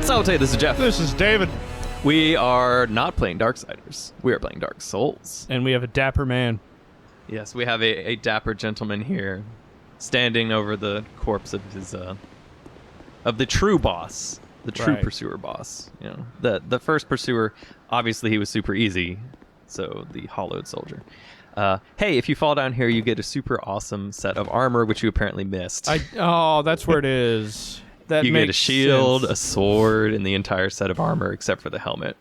Salute, this is Jeff. This is David. We are not playing Darksiders. We are playing Dark Souls. And we have a dapper man. Yes, we have a dapper gentleman here, standing over the corpse of his of the true boss, the true pursuer boss. You know, the first pursuer. Obviously, he was super easy. So the hollowed soldier. Hey, if you fall down here, you get a super awesome set of armor, which you apparently missed. Oh, that's where it is. That you get a shield, sense. a sword, and the entire set of armor except for the helmet.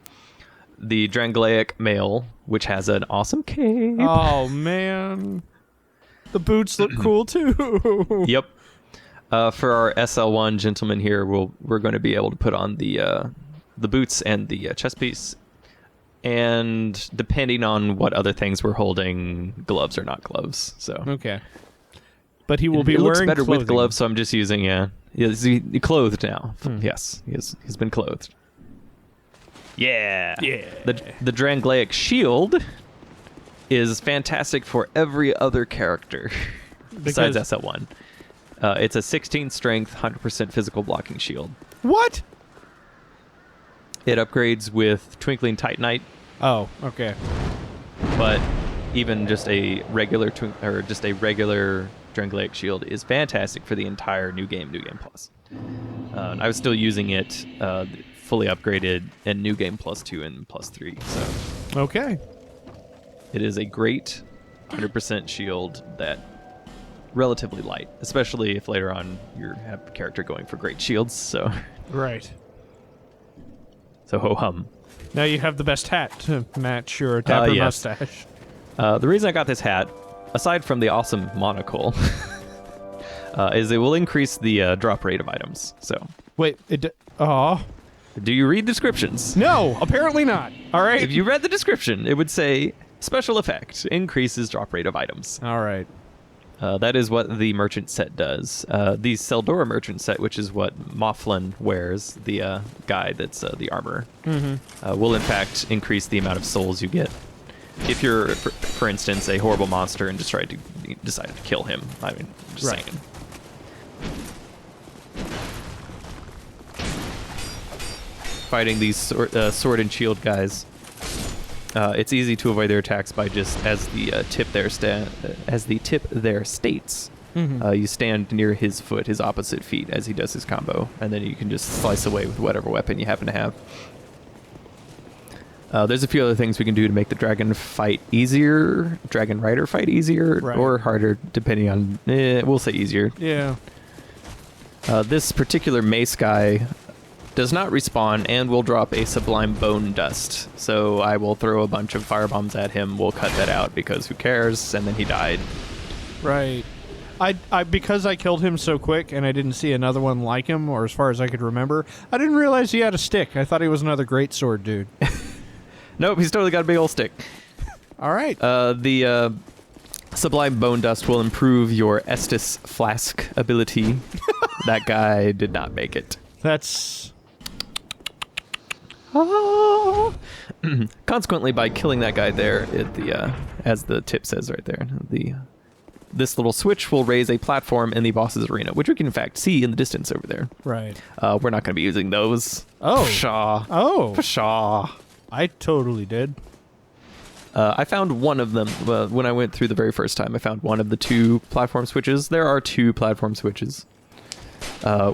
The Dranglaic mail, which has an awesome cape. Oh, man. The boots look cool, too. Yep. For our SL1 gentleman here, we're going to be able to put on the boots and the chest piece. And depending on what other things we're holding, gloves or not gloves. So okay. But he will be it wearing looks better clothing. with gloves, so I'm just using, He's clothed now. Yes, he's been clothed. Yeah. The Dranglaic shield is fantastic for every other character besides SL1. It's a 16 strength, 100% physical blocking shield. What? It upgrades with Twinkling Titanite. Oh, okay. But even just a regular Dranglaic shield is fantastic for the entire New Game Plus. I was still using it fully upgraded in New Game Plus 2 and Plus 3. So okay. It is a great 100% shield that relatively light, especially if later on you have a character going for great shields. So right. So ho hum. Now you have the best hat to match your dapper mustache. The reason I got this hat, aside from the awesome monocle, is it will increase the drop rate of items. So wait, do you read descriptions? No, apparently not. All right. If you read the description, it would say special effect increases drop rate of items. All right. That is what the merchant set does. The Seldora merchant set, which is what Mofflin wears, the guy that's the armor, will in fact increase the amount of souls you get. If you're, for instance, a horrible monster and decide to kill him, I mean, I'm just saying. Fighting these sword and shield guys. It's easy to avoid their attacks by just as the tip there states. You stand near his foot, his opposite feet, as he does his combo, and then you can just slice away with whatever weapon you happen to have. There's a few other things we can do to make the Dragonrider fight easier, or harder, depending on. We'll say easier. Yeah. This particular mace guy does not respawn and will drop a Sublime bone dust. So I will throw a bunch of firebombs at him. We'll cut that out because who cares? And then he died. Right. I because I killed him so quick and I didn't see another one like him, or as far as I could remember, I didn't realize he had a stick. I thought he was another greatsword dude. Nope, he's totally got a big old stick. All right. The Sublime bone dust will improve your Estus flask ability. That guy did not make it. That's... Consequently, by killing that guy there, as the tip says right there, this little switch will raise a platform in the boss's arena, which we can in fact see in the distance over there. Right. We're not going to be using those. Oh. Pshaw. Oh. Pshaw. I totally did. I found one of them when I went through the very first time. I found one of the two platform switches. There are two platform switches.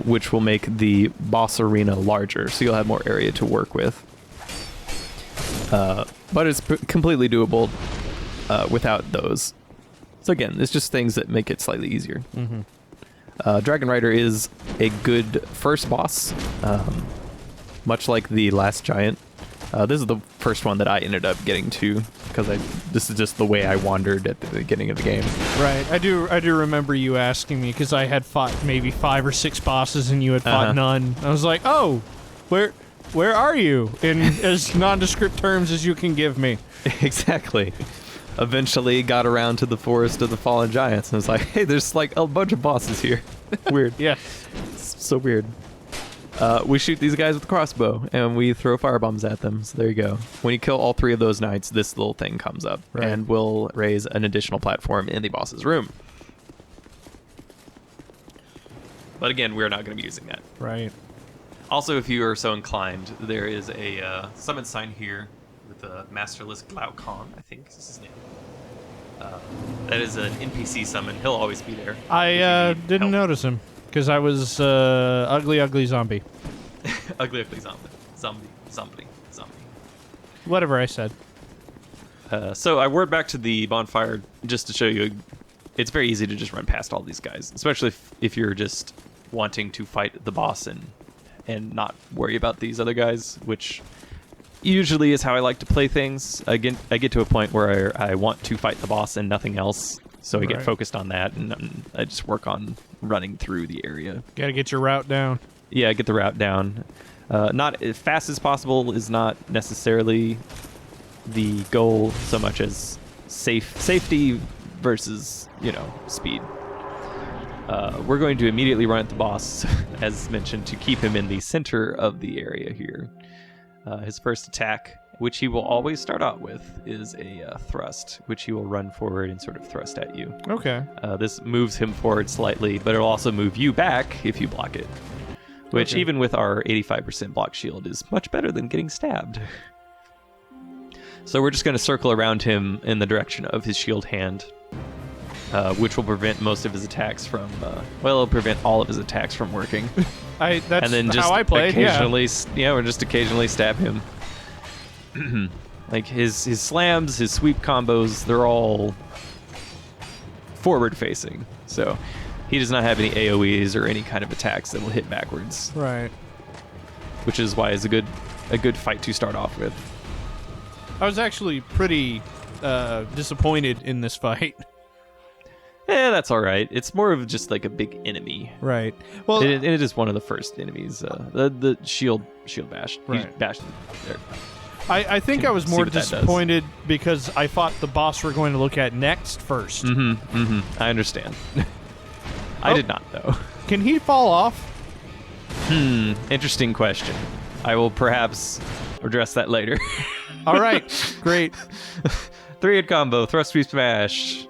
Which will make the boss arena larger, so you'll have more area to work with. But it's completely doable without those. So again, it's just things that make it slightly easier. Dragonrider is a good first boss, much like the last giant. This is the first one that I ended up getting to because this is just the way I wandered at the beginning of the game. Right. I do remember you asking me because I had fought maybe 5 or 6 bosses and you had fought none. I was like, "Oh, where are you?" in as nondescript terms as you can give me. Exactly. Eventually got around to the Forest of the Fallen Giants and was like, "Hey, there's like a bunch of bosses here." Weird. Yeah. It's so weird. We shoot these guys with a crossbow, and we throw firebombs at them. So there you go. When you kill all 3 of those knights, this little thing comes up, and will raise an additional platform in the boss's room. But again, we're not going to be using that. Right. Also, if you are so inclined, there is a summon sign here with a Masterless Glaucon, I think is his name. That is an NPC summon. He'll always be there. I didn't notice him because I was ugly zombie. Ugly zombie. Whatever I said. So I whirred back to the bonfire just to show you. It's very easy to just run past all these guys, especially if you're just wanting to fight the boss and not worry about these other guys, which usually is how I like to play things. I get to a point where I want to fight the boss and nothing else, so I get focused on that, and I just work on running through the area. Gotta get your route down. Yeah, get the route down. Not as fast as possible is not necessarily the goal so much as safety versus, speed. We're going to immediately run at the boss, as mentioned, to keep him in the center of the area here. His first attack, which he will always start out with, is a thrust, which he will run forward and sort of thrust at you. Okay. This moves him forward slightly, but it'll also move you back if you block it, which even with our 85% block shield is much better than getting stabbed. So we're just going to circle around him in the direction of his shield hand, which will prevent most of his attacks from, it'll prevent all of his attacks from working. That's and then just how I played, occasionally, or just occasionally stab him. Like his slams, his sweep combos, they're all forward facing. So he does not have any AoEs or any kind of attacks that will hit backwards. Right. Which is why it's a good fight to start off with. I was actually pretty disappointed in this fight. That's all right. It's more of just like a big enemy. Right. Well, it is one of the first enemies. The shield bash. Right. He bashed there. I think I was more disappointed because I thought the boss we're going to look at next first. I understand. I did not, though. Can he fall off? Interesting question. I will perhaps address that later. All right. Great. 3-hit combo, thrust, sweep, smash.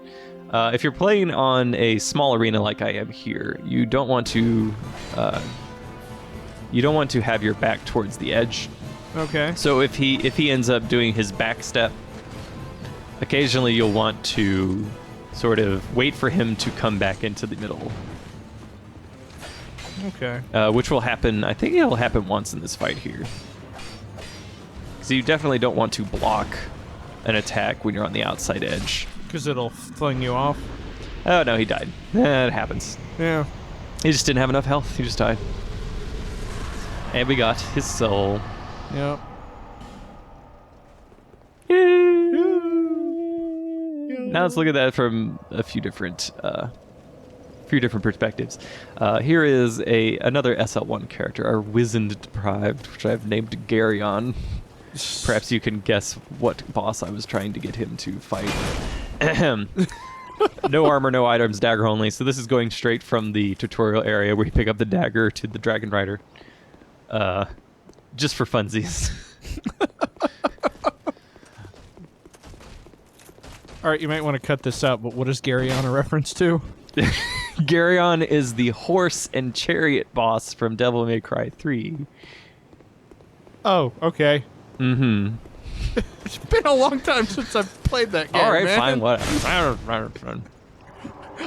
If you're playing on a small arena like I am here, you don't want to have your back towards the edge. Okay. So if he ends up doing his back step, occasionally you'll want to sort of wait for him to come back into the middle. Okay. Which will happen, I think it'll happen once in this fight here. So you definitely don't want to block an attack when you're on the outside edge. Because it'll fling you off? Oh, no, he died. It happens. Yeah. He just didn't have enough health. He just died. And we got his soul. Yep. Now let's look at that from a few different perspectives. Here is another SL1 character, our Wizened Deprived, which I've named Garyon. Perhaps you can guess what boss I was trying to get him to fight. No armor, no items, dagger only. So this is going straight from the tutorial area where you pick up the dagger to the Dragonrider. Just for funsies. All right, you might want to cut this out, but what is Garyon a reference to? Garyon is the horse and chariot boss from Devil May Cry 3. Oh, okay. Mm-hmm. It's been a long time since I've played that game. All right, man. fine, whatever.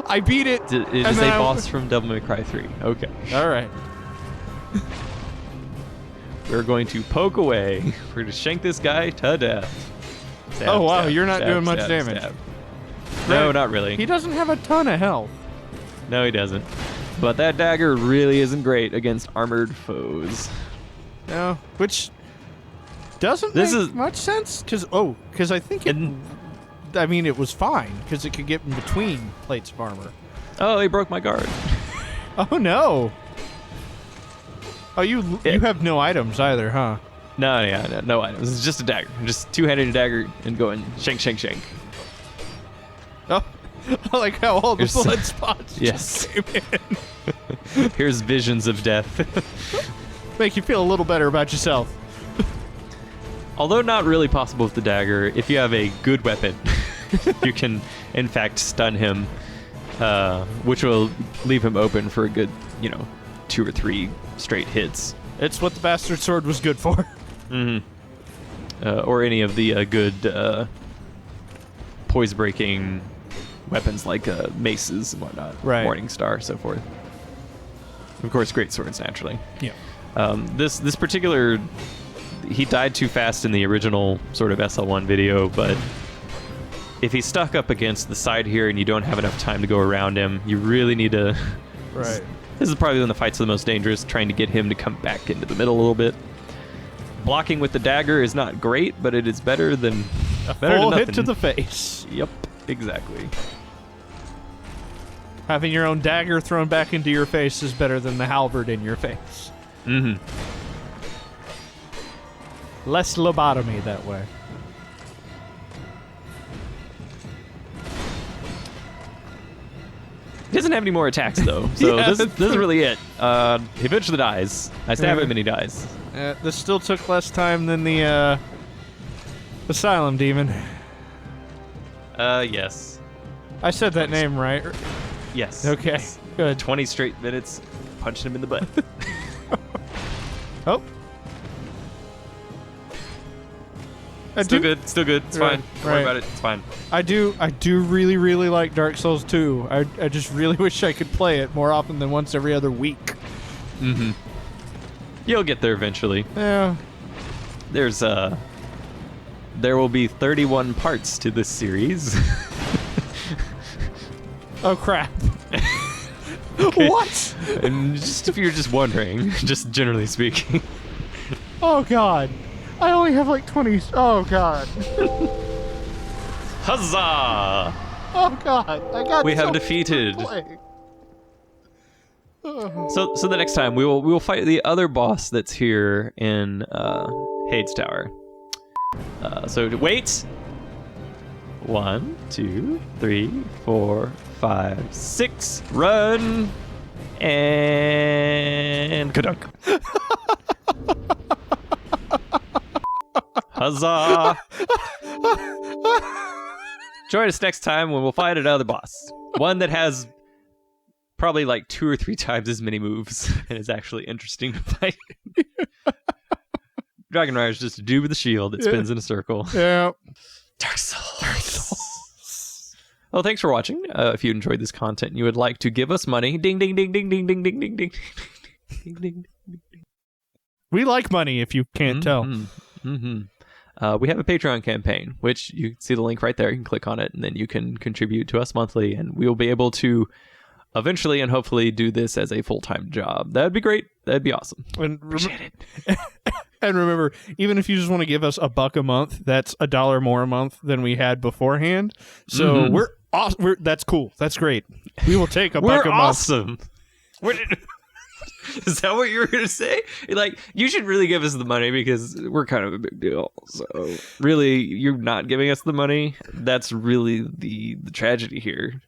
I beat it. It is a boss from Devil May Cry 3. Okay. All right. We're going to poke away. We're going to shank this guy to death. Stab, oh, wow, stab, you're not stab, doing much stab, damage. Stab. No, not really. He doesn't have a ton of health. No, he doesn't. But that dagger really isn't great against armored foes. No, which doesn't make much sense. Because I think it was fine because it could get in between plates of armor. Oh, he broke my guard. Oh no. Oh, you have no items either, huh? No items. It's just a dagger. Just two-handed dagger and going shank, shank, shank. Oh, I like how all the blood spots yes. just came in. Here's visions of death. Make you feel a little better about yourself. Although not really possible with the dagger, if you have a good weapon, you can, in fact, stun him, which will leave him open for a good, 2 or 3 straight hits. It's what the bastard sword was good for. Or any of the good poise-breaking weapons like maces and whatnot. Right. Morningstar, so forth. Of course, great swords, naturally. Yeah. This particular... He died too fast in the original sort of SL1 video, but if he's stuck up against the side here and you don't have enough time to go around him, you really need to... Right. This is probably when the fights are the most dangerous, trying to get him to come back into the middle a little bit. Blocking with the dagger is not great, but it is better than... A better full than hit nothing. to the face. Yep, exactly. Having your own dagger thrown back into your face is better than the halberd in your face. Less lobotomy that way. He doesn't have any more attacks, though, so Yeah. this is really it. He eventually dies. I stab him and he dies. This still took less time than the Asylum Demon. Yes. I said that name right. Yes. Okay, Yes. good. 20 straight minutes punching him in the butt. Oh. Still good. Still good. It's Right, fine. Don't worry right. about it. It's fine. I do really, really like Dark Souls 2. I just really wish I could play it more often than once every other week. You'll get there eventually. Yeah. There will be 31 parts to this series. Oh crap. Okay. What? And just if you're just wondering, just generally speaking. Oh god. I only have like 20. Oh god. Huzzah! Oh god. I got We have so defeated. much to play. So the next time we will fight the other boss that's here in Heide's Tower. So wait. 1, 2, 3, 4, 5, 6. Run and kadunk. Huzzah! Join us next time when we'll fight another boss. One that has probably like 2 or 3 times as many moves and is actually interesting to fight. Dragonrider is just a dude with a shield that spins in a circle. Yeah. Dark Souls. Well, thanks for watching. If you enjoyed this content and you would like to give us money, ding, ding, ding, ding, ding, ding, ding, ding, ding, ding, ding. We like money if you can't tell. We have a Patreon campaign, which you can see the link right there. You can click on it, and then you can contribute to us monthly, and we will be able to eventually and hopefully do this as a full-time job. That'd be great. That'd be awesome. And Appreciate it. And remember, even if you just want to give us $1 a month, that's $1 more a month than we had beforehand. So we're awesome. That's cool. That's great. We will take $1 a month. We're awesome. Is that what you were going to say? Like, you should really give us the money because we're kind of a big deal. So, really, you're not giving us the money. That's really the tragedy here.